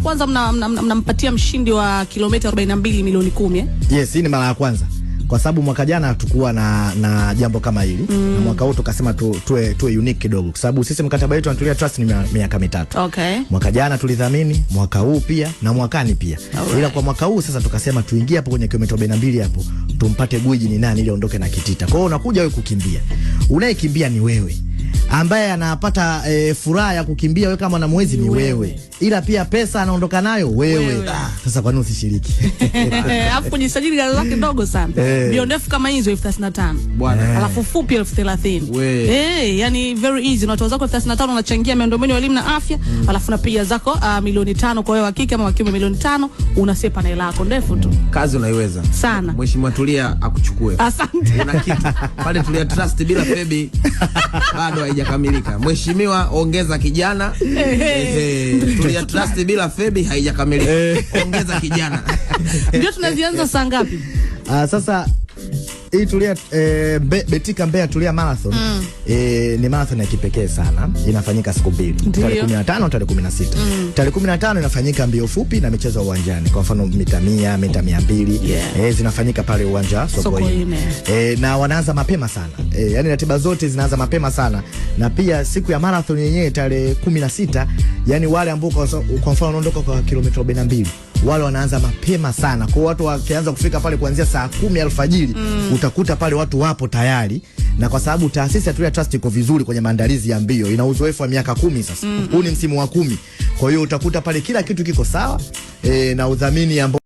kwanza mnampatia mshindi wa kilomita 42 milioni 10 Yes, hii ni mara ya kwanza. Kwa sababu mwaka jana hatukuwa na jambo kama hili. Na mwaka huu tukasema tuwe unique kidogo. Kwa sababu sisi mkataba wetu na Tulia Trust ni miaka 3. Okay. Mwaka jana tulidhamini, mwaka huu pia na mwakani pia. Ila kwa mwaka huu sasa tukasema tuingie hapo kwenye kilomita 42 hapo, tumpate gwiji ni nani ili aondoke na kitita. Kwa hiyo unakuja wewe kukimbia. Unayekimbia ni wewe. Ambaye anapata furaha ya kukimbia wewe kama na mwezi ni wewe. Ila pia pesa anaondoka nayo wewe. Sasa kwa nini usishiriki? Alafu kujisajili gari lake dogo sana. Mbio ndefu kama hizo 35,000. Bwana. Alafu fupi 30,000. Yani very easy. Na watu wako 35 unachangia miundombinu ya elimu na afya, alafu napiga zako milioni 5 kwa wewe wa kike ama wa kiume milioni 5, unasepa na hela yako ndefu tu. Kazi unaiweza. Sana. Mheshimiwa Tulia akuchukue. Asante. Una kitu. Pale Tulia Trust bila Febi bado haijakamilika. Mheshimiwa ongeza kijana. Tulia Trust bila Febi haijakamilika. Ongeza kijana. Ndio tunazianza saa ngapi? Sasa hii Tulia Betika Mbeya Tulia Marathon ni marathon ya kipekee sana. Inafanyika siku 2, tarehe 15 tarehe 16. Tarehe 15 inafanyika mbio fupi na michezo uwanjani. Kwa mfano mita 100, mita 200 zinafanyika pale uwanja Sokoine. Na wanaanza mapema sana. Yani ratiba zote zinaanza mapema sana. Na pia siku ya marathon yenyewe tarehe 16, yani wale ambao kwa mfano wanaondoka kwa kilomita 42, wale wanaanza mapema sana. Kwa watu wakianza kufika pale kuanzia saa 10 alfajiri, utakuta pale watu wapo tayari. Na kwa sababu taasisi ya Tulia Trust iko vizuri kwenye maandalizi ya mbio, ina uzoefu wa miaka 10 sasa. Huu ni msimu wa 10. Kwa hiyo utakuta pale kila kitu kiko sawa na udhamini ambao